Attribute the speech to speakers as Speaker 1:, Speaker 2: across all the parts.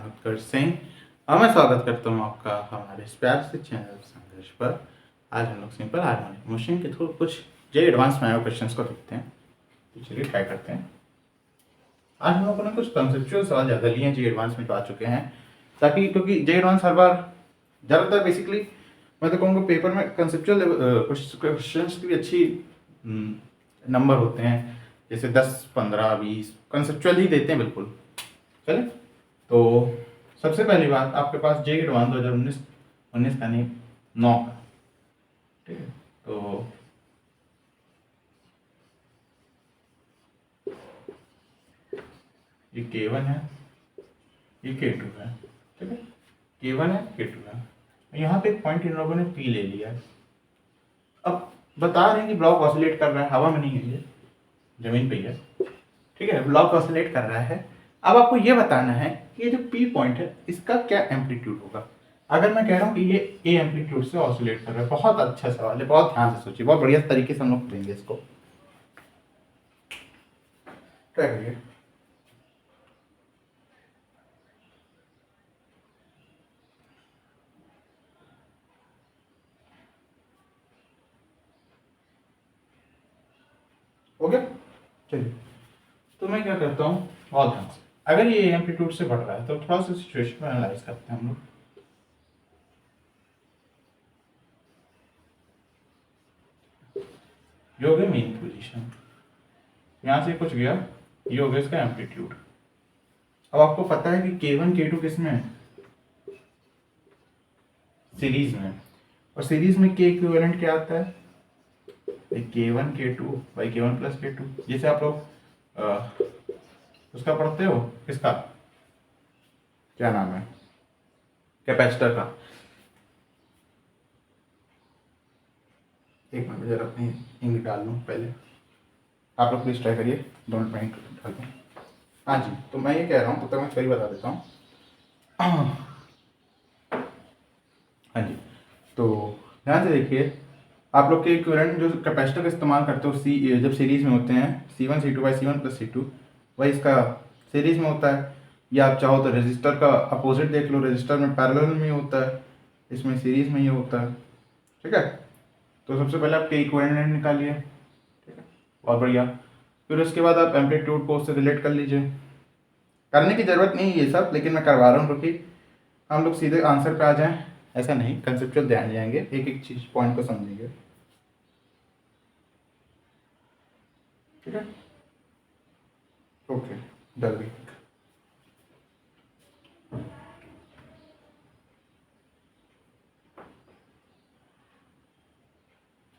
Speaker 1: नाम उत्कर्ष सिंह और मैं स्वागत करता हूँ आपका हमारे इस प्यार से चैनल संघर्ष पर। आज हम लोग सिंपल हार्मोनिक मोशन के थ्रू कुछ जे एडवांस मैथ्स क्वेश्चंस को देखते हैं। तो चलिए ट्राई करते हैं। आज हम लोगों ने कुछ कंसेप्चुअल सवाल ज़्यादा लिए हैं जे एडवांस में जो आ चुके हैं, ताकि क्योंकि जे एडवांस हर बार ज़्यादातर बेसिकली मैं तो कहूँगा पेपर में कंसेप्चुअल क्वेश्चंस की भी अच्छी नंबर होते हैं, जैसे 10, 15, 20 कंसेप्चुअल ही देते हैं बिल्कुल। चले तो सबसे पहली बात, आपके पास जे एडवांस 2019 का नहीं 9 का, ठीक है। तो ये K1 है, ये K2 है, ठीक है। K1 है, K2 है। यहाँ पे एक पॉइंट इन लोगों ने P ले लिया है। अब बता रहे हैं कि ब्लॉक ऑसिलेट कर रहा है, हवा में नहीं है, ये जमीन पे ही है, ठीक है। ब्लॉक ऑसिलेट कर रहा है। अब आपको ये बताना है कि ये जो P पॉइंट है इसका क्या एम्पलीट्यूड होगा। अगर मैं कह रहा हूँ कि ये A एम्पलीट्यूड से ऑसिलेट कर रहा है, बहुत अच्छा सवाल है, बहुत ध्यान से सोचिए, बहुत बढ़िया तरीके से हम लोग करेंगे इसको, ट्राई करिए। ओके, चलिए। तो मैं क्या करता हूँ, बहुत ध्यान से, अगर ये एम्पलीट्यूड से बढ़ रहा है तो थोड़ा सा सिचुएशन में एनालाइज करते हैं हम लोग। ये हो गया मेन पोजीशन, यहाँ से कुछ गया, ये हो गया इसका एम्पलीट्यूड। अब आपको पता है कि K1 K2 किस में है, सीरीज में, और सीरीज में K इक्विवेलेंट क्या आता है, K1 K2 by K1 plus K2। जैसे आप लोग उसका पढ़ते हो, किसका क्या नाम है, कैपेसिटर का। एक मिनट जरा अपनी इंक डाल लूँ पहले, आप लोग प्लीज ट्राई करिए, डोंट माइंड डाल दूँ। हाँ जी, तो मैं ये कह रहा हूँ, तब तक मैं सही बता देता हूँ। हाँ जी, तो ध्यान से देखिए, आप लोग के इक्विवेलेंट जो कैपेसिटर का इस्तेमाल करते हो जब सीरीज में होते हैं, C1 C2 by C1 plus C2, वही इसका सीरीज में होता है। या आप चाहो तो रेजिस्टर का अपोजिट देख लो, रेजिस्टर में पैरेलल में ही होता है, इसमें सीरीज में ही होता है, ठीक है। तो सबसे पहले आप के इक्विवेलेंट निकालिए, ठीक है, बहुत बढ़िया। फिर उसके बाद आप एम्पलीट्यूड को उससे रिलेट कर लीजिए। करने की ज़रूरत नहीं है ये सब, लेकिन मैं करवा रहा हूँ क्योंकि हम लोग सीधे आंसर पे आ जाएं, ऐसा नहीं, कंसेप्चुअल ध्यान जाएंगे, एक एक चीज पॉइंट को समझेंगे, ठीक है। ओके, डन भी।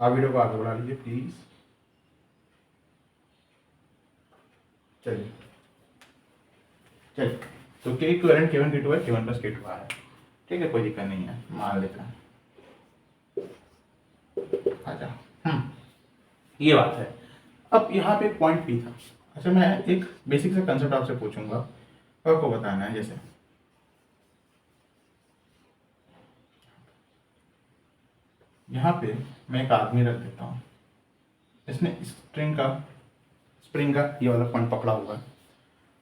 Speaker 1: आप वीडियो को आगे बढ़ा लीजिए प्लीज। चलिए चलिए, तो के इक्विवेलेंट K1 K2 है, K1 प्लस K2 आ रहा है, ठीक है, कोई दिक्कत नहीं है, मान लेता है। अच्छा, ये बात है। अब यहाँ पे एक पॉइंट P था। अच्छा, मैं एक बेसिक सा कंसेप्ट आपसे पूछूंगा, आपको बताना है। जैसे यहाँ पे मैं एक आदमी रख देता हूँ, इसने स्प्रिंग का ये वाला पॉइंट पकड़ा हुआ है।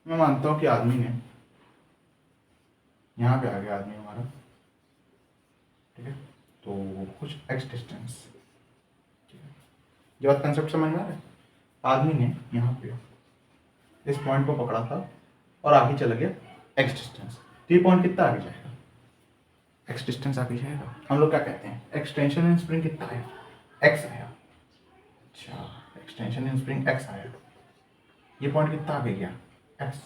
Speaker 1: मैं मानता हूँ कि आदमी ने यहाँ पे आ गया, आदमी हमारा, ठीक है, तो कुछ एक्स डिस्टेंस, ठीक है, ये बात कंसेप्ट समझ में आ रहा है। आदमी ने यहाँ पे इस पॉइंट को पकड़ा था और आगे चला गया एक्स डिस्टेंस, तो ये पॉइंट कितना आगे जाएगा, एक्स डिस्टेंस आगे जाएगा। हम लोग क्या कहते हैं, एक्सटेंशन इन स्प्रिंग कितना आया, एक्स आया। अच्छा, एक्सटेंशन इन स्प्रिंग एक्स आया, ये पॉइंट कितना आगे गया, एक्स,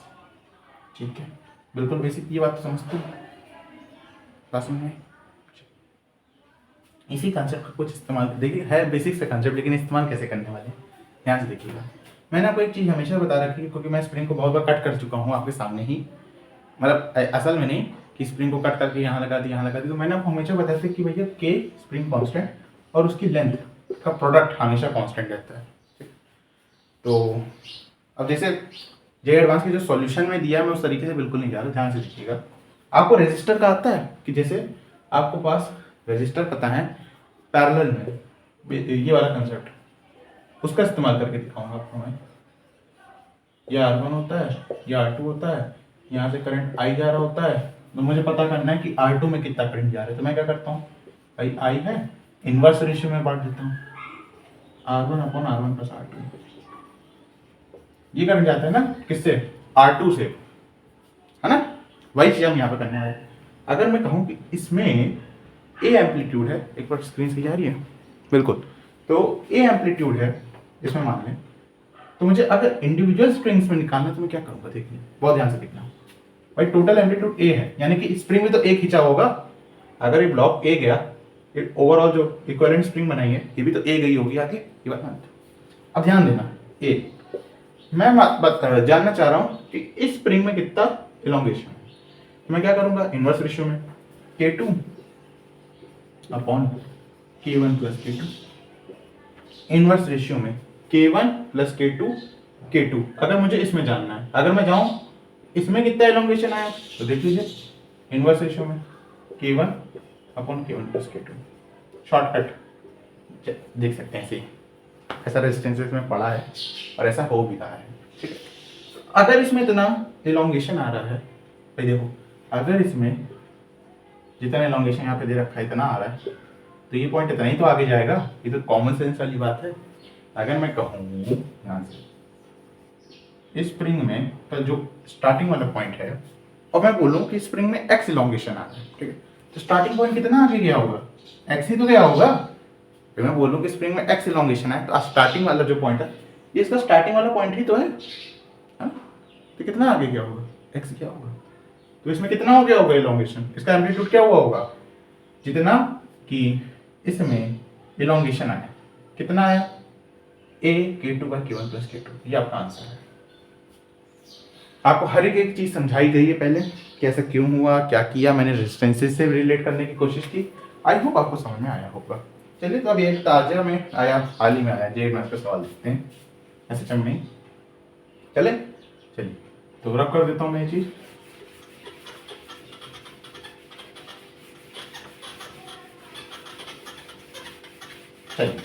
Speaker 1: ठीक है, बिल्कुल बेसिक, ये बात तो समझते हो, बात समझ में। इसी कंसेप्ट का कुछ इस्तेमाल देखिए, है बेसिक से कंसेप्ट, लेकिन इस्तेमाल कैसे करने वाले हैं ध्यान से देखिएगा। मैंने आपको एक चीज़ हमेशा बता रखी है, क्योंकि मैं स्प्रिंग को बहुत बार कट कर चुका हूँ आपके सामने ही, मतलब असल में नहीं कि स्प्रिंग को कट करके यहाँ लगा दी यहाँ लगा दी, तो मैंने आपको हमेशा बताया था कि भैया के स्प्रिंग कांस्टेंट और उसकी लेंथ का प्रोडक्ट हमेशा कांस्टेंट रहता है, ठीक। तो अब जैसे जे एडवांस के जो सॉल्यूशन में दिया है, मैं उस तरीके से बिल्कुल नहीं जा रहा, ध्यान से देखिएगा। आपको रेजिस्टर का आता है कि जैसे आपको पास रेजिस्टर पता है पैरेलल में, ये वाला कंसेप्ट, उसका इस्तेमाल करके दिखाऊंगा आपको मैं। ये R1 होता है, ये R2 होता है, यहाँ से करंट आई जा रहा होता है, तो मुझे पता करना है कि R2 में कितना करंट जा रहा है। तो मैं क्या करता हूँ, भाई आई है, इन्वर्स रेशियो में बांट देता हूँ, R1/R1 + R2। ये करंट जाता है ना किससे, R2 से, है ना। वही चीज हम यहाँ पे करने वाले हैं। अगर मैं कहूँ कि इसमें ए एम्पलीट्यूड है, एक बार स्क्रीन से जा रही है, बिल्कुल, तो ए एम्पलीट्यूड है इसमें मान लें, तो मुझे अगर इंडिविजुअल स्प्रिंग्स में निकालना है तो मैं क्या करूँगा, देखिए बहुत ध्यान से देखना। भाई टोटल एम्पलीट्यूड ए है, यानी कि स्प्रिंग में तो ए खींचा होगा। अगर ये ब्लॉक ए गया, ये ओवरऑल जो इक्विवेलेंट स्प्रिंग बनाई है ये भी तो ए गई होगी आगे, ये बात मानते। अब ध्यान देना, ए मैं जानना चाह रहा हूँ कि इस स्प्रिंग में कितना इलोंगेशन है। तो मैं क्या करूँगा, इन्वर्स रेशियो में K2 upon K1 + K2, inverse ratio में K1 + K2 अगर मुझे इसमें जानना है। अगर मैं जाऊं इसमें कितना एलोंगेशन आया तो देख लीजिए, इन्वर्स रेशियो में K1 upon K1 + K2, shortcut देख सकते हैं। ऐसे ऐसा रेजिस्टेंसेस में पड़ा है और ऐसा हो भी रहा है, ठीक है। अगर इसमें इतना एलोंगेशन आ रहा है, भाई देखो अगर इसमें जितना एलोंगेशन यहाँ पे दे रखा है इतना आ रहा है, तो ये पॉइंट इतना ही तो आगे जाएगा। ये तो कॉमन सेंस वाली बात है। अगर मैं कहूँ यहाँ से इस स्प्रिंग में तो जो स्टार्टिंग वाला पॉइंट है, और मैं बोलूँ कि स्प्रिंग में एक्स इलोंगेशन आ रहा है, ठीक है, तो स्टार्टिंग पॉइंट कितना आगे गया होगा, एक्स ही तो गया होगा। फिर मैं बोलूँ कि स्प्रिंग में एक्स इलोंगेशन है, तो स्टार्टिंग वाला जो पॉइंट है ये इसका स्टार्टिंग वाला पॉइंट ही तो है ना? तो कितना आगे गया होगा, एक्स गया होगा। तो इसमें कितना हो गया होगा इलोंगेशन, इसका एम्पलीट्यूड क्या हुआ होगा, जितना कि इसमें इलोंगेशन आया। कितना आया, a K2/K1 + K2, ये आपका आंसर है। आपको हर एक चीज समझाई गई है पहले कि ऐसा क्यों हुआ, क्या किया, मैंने रेजिस्टेंसेस से रिलेट करने की कोशिश की। आई होप आपको समझ में आया होगा। चलिए तो अब एक ताजा में आया, हाल ही में आया जे मैथ का सवाल देखते हैं, ऐसे चम नहीं चले। चलिए तो रब कर देता हूँ मैं ये चीज। चलिए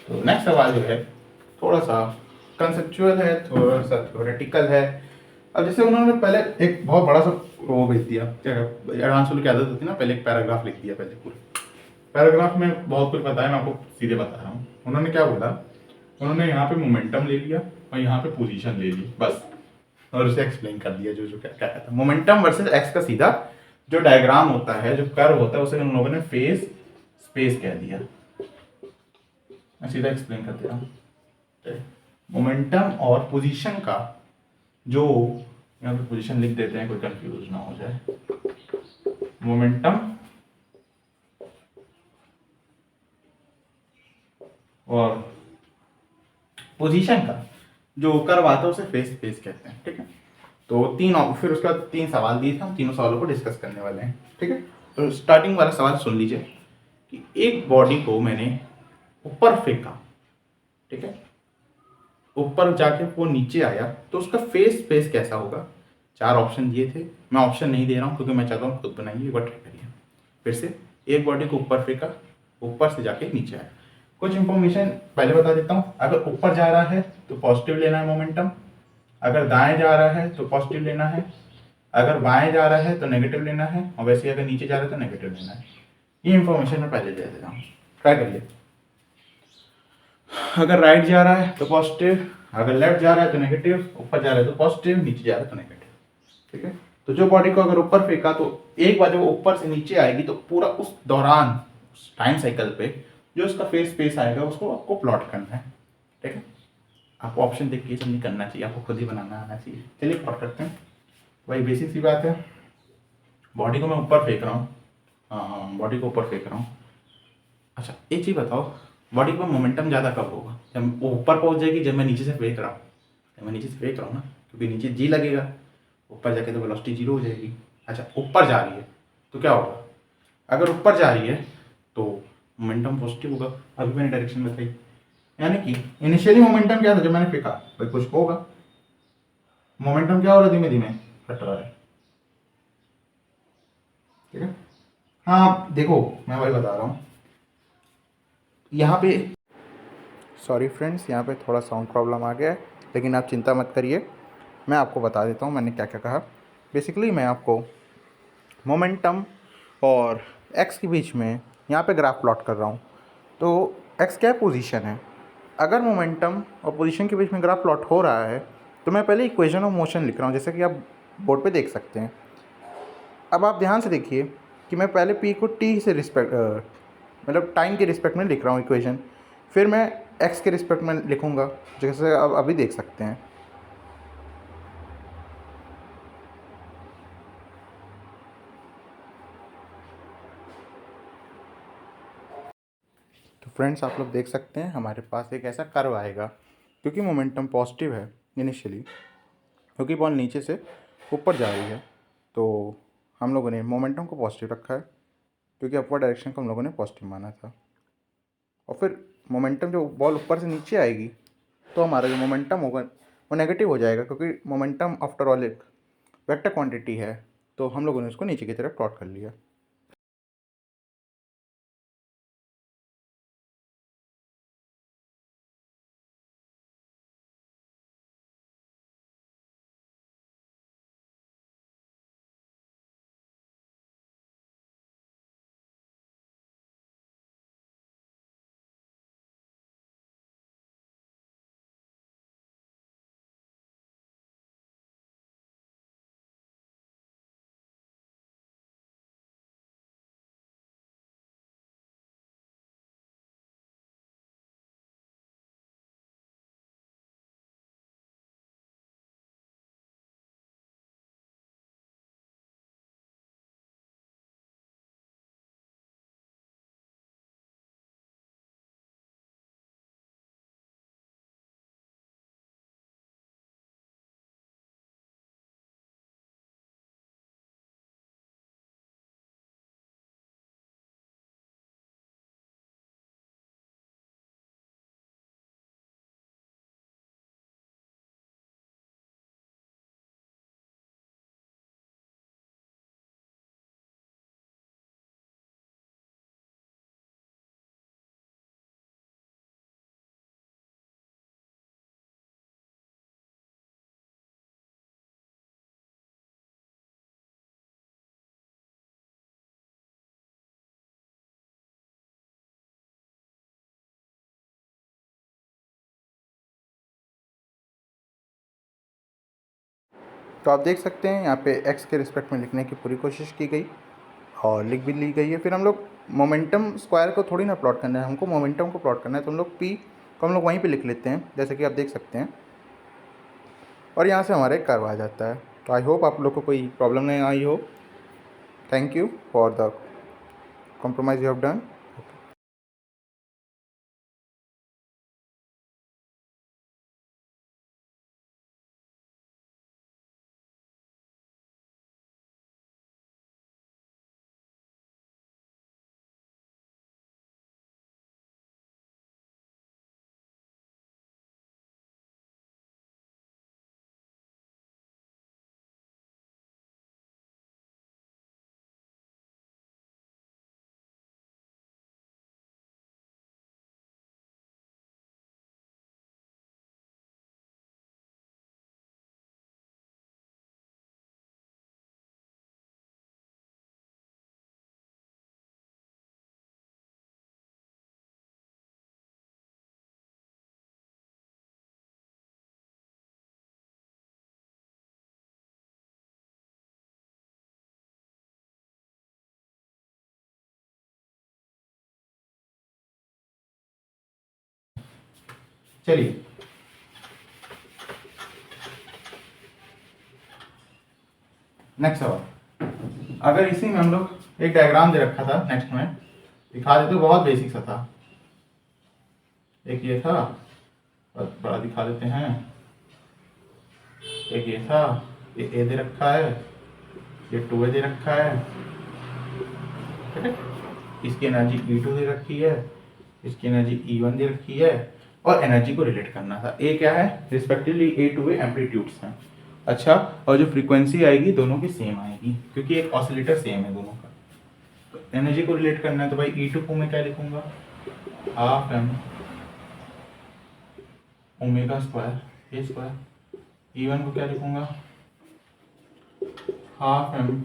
Speaker 1: तो नेक्स्ट सवाल जो है थोड़ा सा कंसेप्चुअल है, थोड़ा सा थ्योरेटिकल है। अब जैसे उन्होंने पहले एक बहुत बड़ा सा वो भेज दिया, क्या एडवांस वालों की आदत होती है ना, पहले एक पैराग्राफ लिख दिया, पहले पूरे पैराग्राफ में बहुत कुछ बताया, मैं आपको सीधे बता रहा हूँ। उन्होंने क्या बोला, उन्होंने यहाँ पे मोमेंटम ले लिया और यहाँ पे पोजीशन ले ली बस, और उसे एक्सप्लेन कर दिया जो जो क्या क्या था। मोमेंटम वर्सेस एक्स का सीधा जो डायग्राम होता है, जो कर्व होता है, उसे उन लोगों ने फेस स्पेस कह दिया। मैं सीधा एक्सप्लेन कर दे रहा हूँ। मोमेंटम और पोजीशन का जो, यहाँ पे पोजीशन लिख देते हैं कोई कंफ्यूज ना हो जाए। मोमेंटम और पोजीशन का जो कर्व आता है उसे फेस स्पेस कहते हैं, ठीक है। तो फिर उसके बाद 3 सवाल दिए थे, हम तीनों सवालों को डिस्कस करने वाले हैं, ठीक है। तो स्टार्टिंग वाला सवाल सुन लीजिए कि एक बॉडी को मैंने ऊपर फेंका, ठीक है, ऊपर जाके वो नीचे आया, तो उसका फेस स्पेस कैसा होगा। 4 ऑप्शन दिए थे, मैं ऑप्शन नहीं दे रहा हूँ क्योंकि मैं चाहता हूँ खुद बनाइए, एक बार ट्राई करिए। फिर से एक बॉडी को ऊपर फेंका, ऊपर से जाके नीचे आया। कुछ इंफॉर्मेशन पहले बता देता हूँ। अगर ऊपर जा रहा है तो पॉजिटिव लेना है मोमेंटम, अगर दाएं जा रहा है तो पॉजिटिव लेना है, अगर बाएं जा रहा है तो नेगेटिव लेना है, और वैसे अगर नीचे जा रहा है तो नेगेटिव लेना है। ये इंफॉर्मेशन मैं पहले दे देता हूँ, ट्राई करिए। अगर राइट जा रहा है तो पॉजिटिव, अगर लेफ्ट जा रहा है तो नेगेटिव, ऊपर जा रहा है तो पॉजिटिव, नीचे जा रहा है तो नेगेटिव, ठीक है। तो जो बॉडी को अगर ऊपर फेंका तो एक बार जब वो ऊपर से नीचे आएगी तो पूरा उस दौरान टाइम साइकिल पे जो उसका फेस स्पेस आएगा उसको आपको प्लॉट करना है, ठीक है। आपको ऑप्शन देख के सब नहीं करना चाहिए, आपको खुद ही बनाना आना चाहिए। चलिए प्लॉट करते हैं। वही बेसिक सी बात है, बॉडी को मैं ऊपर फेंक रहा हूँ, हाँ बॉडी को ऊपर फेंक रहा हूँ। अच्छा एक चीज़ बताओ, बॉडी पर मोमेंटम ज़्यादा कब होगा, जब वो ऊपर पहुँच जाएगी, जब मैं नीचे से फेंक रहा हूँ, जब मैं नीचे से फेंक रहा हूँ ना, क्योंकि नीचे जी लगेगा, ऊपर जाके तो वेलोसिटी 0 हो जाएगी। अच्छा ऊपर जा रही है तो क्या होगा, अगर ऊपर जा रही है तो मोमेंटम पॉजिटिव होगा, अभी मैंने डायरेक्शन बताई। यानी कि इनिशियली मोमेंटम क्या था जब मैंने फेंका, भाई कुछ होगा, मोमेंटम क्या हो रहा है, धीमे धीमे घट रहा है, ठीक है। हाँ देखो मैं वही बता रहा हूँ यहाँ पे, सॉरी फ्रेंड्स यहाँ पे थोड़ा साउंड प्रॉब्लम आ गया है, लेकिन आप चिंता मत करिए, मैं आपको बता देता हूँ मैंने क्या क्या कहा। बेसिकली मैं आपको मोमेंटम और एक्स के बीच में यहाँ पे ग्राफ प्लॉट कर रहा हूँ। तो एक्स क्या पोजीशन है, अगर मोमेंटम और पोजीशन के बीच में ग्राफ प्लॉट हो रहा है तो मैं पहले इक्वेशन ऑफ मोशन लिख रहा हूँ, जैसे कि आप बोर्ड पे देख सकते हैं। अब आप ध्यान से देखिए कि मैं पहले पी को टी से रिस्पेक्ट मतलब टाइम के रिस्पेक्ट में लिख रहा हूँ इक्वेशन, फिर मैं एक्स के रिस्पेक्ट में लिखूँगा, जैसे आप अभी देख सकते हैं। तो फ्रेंड्स आप लोग देख सकते हैं हमारे पास एक ऐसा कर्व आएगा, क्योंकि मोमेंटम पॉजिटिव है इनिशियली, क्योंकि बॉल नीचे से ऊपर जा रही है, तो हम लोगों ने मोमेंटम को पॉजिटिव रखा है, क्योंकि अपवर्ड डायरेक्शन को हम लोगों ने पॉजिटिव माना था। और फिर मोमेंटम जो बॉल ऊपर से नीचे आएगी तो हमारा जो मोमेंटम होगा वो नेगेटिव हो जाएगा, क्योंकि मोमेंटम आफ्टर ऑल एक वेक्टर क्वांटिटी है, तो हम लोगों ने उसको नीचे की तरफ प्लॉट कर लिया। तो आप देख सकते हैं यहाँ पे एक्स के रिस्पेक्ट में लिखने की पूरी कोशिश की गई और लिख भी ली गई है। फिर हम लोग मोमेंटम स्क्वायर को थोड़ी ना प्लॉट करना है, हमको मोमेंटम को प्लॉट करना है, तो हम लोग पी को हम लोग वहीं पे लिख लेते हैं, जैसे कि आप देख सकते हैं, और यहाँ से हमारा एक कर्व आ जाता है। तो आई होप आप लोग को कोई प्रॉब्लम नहीं आई हो। Thank you for the compromise you have done. चलिए नेक्स्ट सवाल। अगर इसी में हम लोग एक डायग्राम दे रखा था, नेक्स्ट में दिखा देते, बहुत बेसिक सा था। एक ये था, बड़ा दिखा देते हैं। एक ये था, ये ए दे रखा है, ये 2a दे रखा है, ठीक है। इसकी एनर्जी E2 दे रखी है, इसकी एनर्जी E1 दे रखी है, और एनर्जी को रिलेट करना था। ए क्या है, respectively A two A amplitudes हैं। अच्छा, और जो फ्रीक्वेंसी आएगी दोनों की सेम आएगी, क्योंकि एक ऑसिलेटर सेम है दोनों का। तो एनर्जी को रिलेट करना है, तो भाई E2 को मैं क्या लिखूंगा, half M omega square A square. E1 को क्या लिखूंगा, half M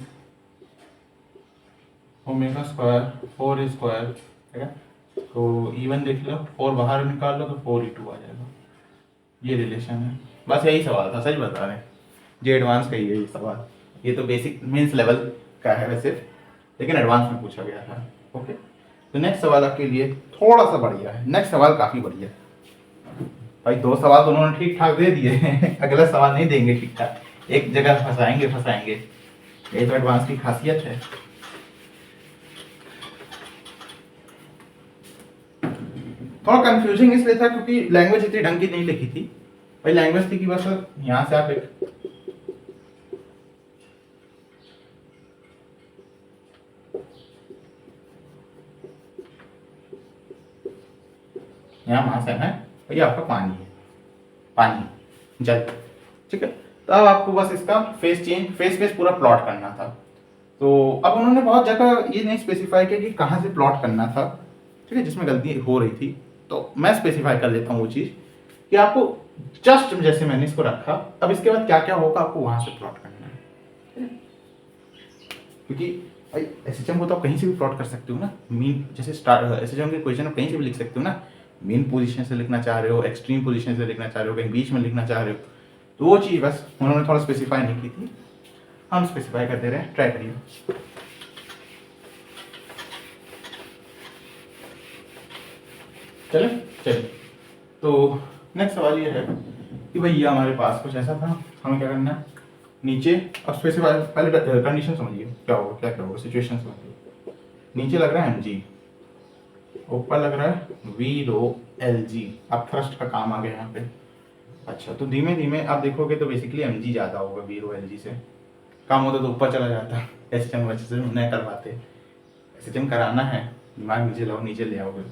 Speaker 1: omega square 4 square, ठीक है। तो E1 देख लो, 4 बाहर निकाल लो तो 4E2 आ जाएगा। ये रिलेशन है। बस यही सवाल था, सच बता रहे हैं, जे एडवांस का ही है ये सवाल। ये तो बेसिक मीन्स लेवल का है वैसे, लेकिन एडवांस में पूछा गया था। ओके, तो नेक्स्ट सवाल आपके लिए थोड़ा सा बढ़िया है। नेक्स्ट सवाल काफ़ी बढ़िया है भाई। 2 सवाल तो उन्होंने ठीक ठाक दे दिए हैं अगला सवाल नहीं देंगे ठीक ठाक, एक जगह फंसाएंगे फंसाएंगे। ये तो एडवांस की खासियत है। थोड़ा कंफ्यूजिंग इसलिए था क्योंकि लैंग्वेज इतनी ढंग की नहीं लिखी थी भाई। लैंग्वेज थी कि बस यहाँ से आप एक यहाँ मास है भैया, आपका पानी है, पानी जल, ठीक है। तो अब आपको बस इसका फेस चेंज, फेस पूरा प्लॉट करना था। तो अब उन्होंने बहुत जगह ये नहीं स्पेसिफाई किया कि कहाँ से प्लॉट करना था, ठीक है, जिसमें गलती हो रही थी। तो मैं स्पेसिफाई कर देता हूँ वो चीज़ कि आपको जस्ट जैसे मैंने इसको रखा, अब इसके बाद क्या क्या होगा आपको वहाँ से प्लॉट करना है। क्योंकि भाई एसएचएम को तो आप कहीं से भी प्लॉट कर सकते हो ना। मीन जैसे स्टार्ट एसएचएम के क्वेश्चन आप कहीं से भी लिख सकते हो ना। मेन पोजीशन से लिखना चाह रहे हो, एक्सट्रीम पोजीशन से लिखना चाह रहे हो, कहीं बीच में लिखना चाह रहे हो, तो वो चीज़ बस उन्होंने थोड़ा स्पेसिफाई नहीं की थी, हम स्पेसिफाई कर दे रहे हैं। ट्राई करिए। चले चले, तो नेक्स्ट सवाल ये है कि भैया हमारे पास कुछ ऐसा था, हमें क्या करना है नीचे। अब स्पेसिफाई पहले कंडीशन समझिए क्या होगा, क्या क्या होगा, सिचुएशन समझिए। नीचे लग रहा है mg, ऊपर लग रहा है v रो lg। अब थ्रस्ट का काम आ गया यहाँ पे। अच्छा, तो धीमे धीमे आप देखोगे तो बेसिकली mg ज़्यादा होगा v रो lg से। काम होता तो ऊपर चला जाता, एसएचएम वैसे नहीं कर पाते। एसएचएम कराना है, दिमाग नीचे लाओ, नीचे ले आओगे,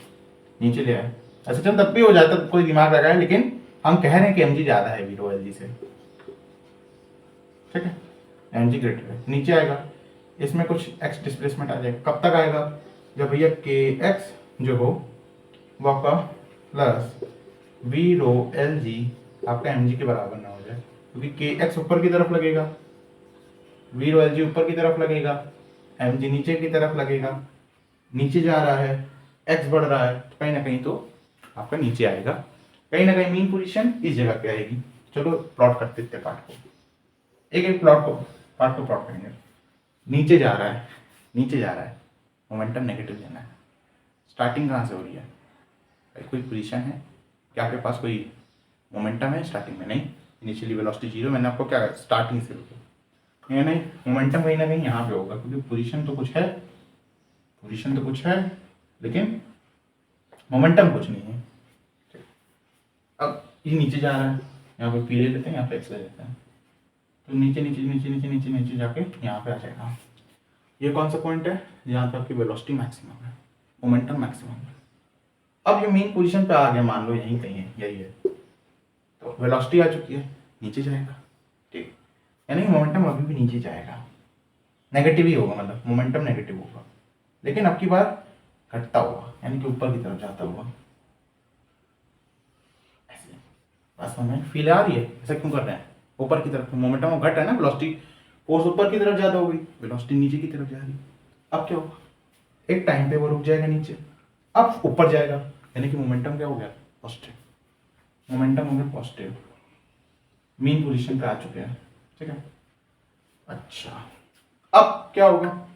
Speaker 1: नीचे ले आए। एसएचएम तब भी हो जाता कोई दिमाग लगाए, लेकिन हम कह रहे हैं कि mg ज़्यादा है v रो lg से, ठीक है। mg ग्रेटर है, नीचे आएगा, इसमें कुछ x डिस्प्लेसमेंट आ जाएगा। कब तक आएगा, जब भैया kx जो हो वो आपका प्लस v रो lg आपका mg के बराबर ना हो जाए, क्योंकि kx ऊपर की तरफ लगेगा, v रो lg ऊपर की तरफ लगेगा, mg नीचे की तरफ लगेगा। नीचे जा रहा है, x बढ़ रहा है, तो कहीं ना कहीं तो आपका नीचे आएगा। कहीं ना कहीं मीन पोजीशन इस जगह पे आएगी। चलो प्लॉट करते इतने पार्ट को, एक एक पार्ट को प्लॉट करेंगे। नीचे जा रहा है, नीचे जा रहा है, मोमेंटम नेगेटिव लेना है। स्टार्टिंग कहाँ से हो रही है, कोई पोजीशन है कि आपके पास कोई मोमेंटम है स्टार्टिंग में? नहीं, इनिशियली वेलोसिटी 0। मैंने आपको क्या स्टार्टिंग से रोका, ये नहीं, मोमेंटम कहीं ना कहीं यहाँ पे होगा, क्योंकि पोजीशन तो कुछ है, पोजीशन तो कुछ है लेकिन मोमेंटम कुछ नहीं है। अब ये नीचे जा रहा है, यहाँ पे पी ले लेते हैं, यहाँ पे एक्स ले लेते हैं, तो नीचे नीचे नीचे नीचे नीचे नीचे जाके यहाँ पे आ जाएगा। ये कौन सा पॉइंट है, जहाँ पे आपकी वेलोसिटी मैक्सिमम है, मोमेंटम मैक्सिमम है। अब ये मेन पोजीशन पे आ गया, मान लो यहीं कहीं है, यही है, तो वेलोसिटी आ चुकी है, नीचे जाएगा, ठीक। यानी मोमेंटम अभी भी नीचे जाएगा, नेगेटिव ही होगा, मतलब मोमेंटम नेगेटिव होगा, लेकिन अब की बार घटता हुआ, यानी कि ऊपर की तरफ जाता हुआ। ऐसे बस हमें फील आ रही है, ऐसा क्यों कर रहे हैं, ऊपर की तरफ मोमेंटम घट है ना, वेलोसिटी फोर्स ऊपर की तरफ ज़्यादा हो गई, वेलोसिटी नीचे की तरफ जा रही। अब क्या होगा, एक टाइम पे वो रुक जाएगा नीचे, अब ऊपर जाएगा, यानी कि मोमेंटम क्या हो गया, पॉजिटिव, मोमेंटम हो गया पॉजिटिव, मीन पोजीशन पे आ चुके हैं, ठीक है। अच्छा, अब क्या होगा,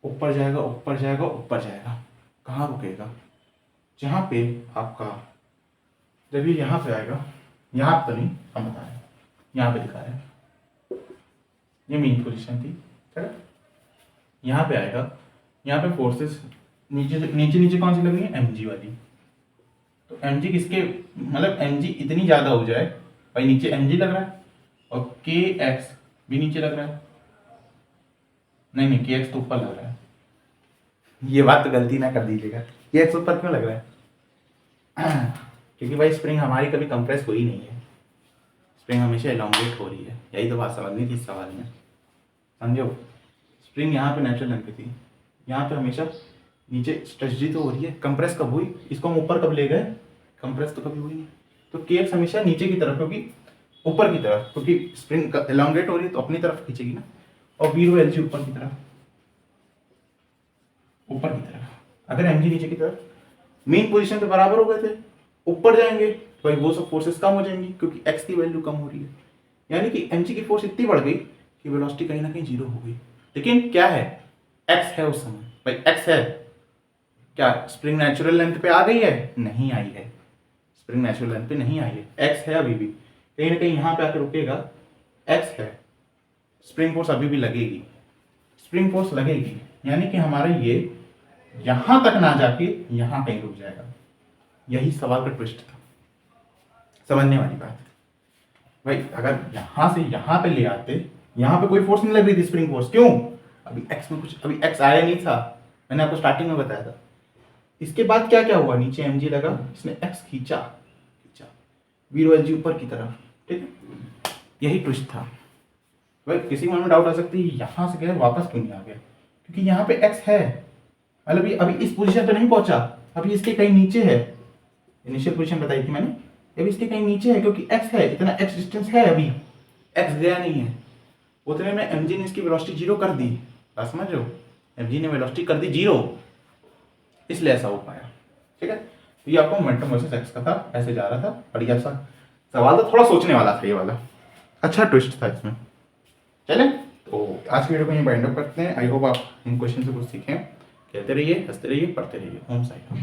Speaker 1: ऊपर जाएगा ऊपर जाएगा ऊपर जाएगा, कहाँ रुकेगा, जहाँ पे आपका, जब ये यहाँ पे आएगा, यहाँ तो नहीं हम बता रहे हैं, यहाँ पे दिखा रहे हैं, ये मीन पोजीशन थी, ठीक है। यहाँ पे आएगा, यहाँ पे फोर्सेस नीचे नीचे नीचे कौन सी लग रही है, mg वाली। तो mg किसके, मतलब mg इतनी ज़्यादा हो जाए, भाई नीचे mg लग रहा है और kx भी नीचे लग रहा है, नहीं नहीं kx तो ऊपर लग रहा है, ये बात तो गलती ना कर दीजिएगा, kx ऊपर क्यों लग रहा है क्योंकि भाई स्प्रिंग हमारी कभी कंप्रेस हुई नहीं है, स्प्रिंग हमेशा एलोंगेट हो रही है, यही तो बात समझनी थी इस सवाल में, समझो। स्प्रिंग यहाँ पे नेचुरल लेंथ पे थी, यहाँ पे हमेशा नीचे स्ट्रेच तो हो रही है, कंप्रेस कब हुई, इसको हम ऊपर कब ले गए, कंप्रेस तो कभी हुई नहीं। तो केएक्स हमेशा नीचे की तरफ, क्योंकि ऊपर की तरफ, क्योंकि स्प्रिंग एलोंगेट हो रही है तो अपनी तरफ खींचेगी ना, और v रो एल जी ऊपर की तरफ, ऊपर की तरफ। अगर एम जी नीचे की तरफ, मेन पोजीशन पे बराबर हो गए थे, ऊपर जाएंगे तो भाई वो सब फोर्सेस कम हो जाएंगी क्योंकि x की वैल्यू कम हो रही है, यानी कि mg की फोर्स इतनी बढ़ गई कि वेलोसिटी कहीं ना कहीं जीरो हो गई। लेकिन क्या है, x है उस समय, भाई x है, क्या स्प्रिंग नेचुरल लेंथ पे आ गई है? नहीं आई है, स्प्रिंग नेचुरल लेंथ पे नहीं आई है, x है अभी भी, कहीं ना कहीं यहाँ पे आकर रुकेगा, x है, स्प्रिंग फोर्स अभी भी लगेगी, स्प्रिंग फोर्स लगेगी, यानी कि हमारा ये यहां तक ना जाके यहां कहीं रुक जाएगा। यही सवाल का ट्विस्ट था, समझने वाली बात है भाई। अगर यहां से यहां पे ले आते, यहां पे कोई फोर्स नहीं लग रही थी, स्प्रिंग फोर्स, क्यों? अभी x में कुछ, अभी x आया नहीं था, मैंने आपको स्टार्टिंग में बताया था। इसके बाद क्या क्या हुआ, नीचे mg लगा, इसने x खींचा, v रो एल ऊपर की तरफ, ठीक है, यही ट्विस्ट था भाई। किसी मन में डाउट आ सकती है यहां से गया वापस क्यों नहीं आ गया, क्योंकि यहाँ पे x है, मतलब अभी इस पोजीशन पे नहीं पहुंचा, अभी इसके कहीं नीचे है, इनिशियल पोजीशन बताई थी मैंने, अभी इसके कहीं नीचे है क्योंकि x है, इतना x डिस्टेंस है, अभी x गया नहीं है, उतने में mg ने इसकी वेलोसिटी जीरो कर दी, बात समझ रहे हो, mg ने वेलोसिटी कर दी जीरो, इसलिए ऐसा हो पाया, ठीक है। तो ये आपको मोमेंटम वर्सेस x का था, ऐसे जा रहा था, बढ़िया सा सवाल था, थोड़ा सोचने वाला था ये वाला, अच्छा ट्विस्ट था इसमें। चले तो आज की वीडियो को यहीं बाइंड अप करते हैं। आई होप आप इन क्वेश्चन से कुछ सीखें। कहते रहिए, हंसते रहिए, पढ़ते रहिए। ओम साई राम।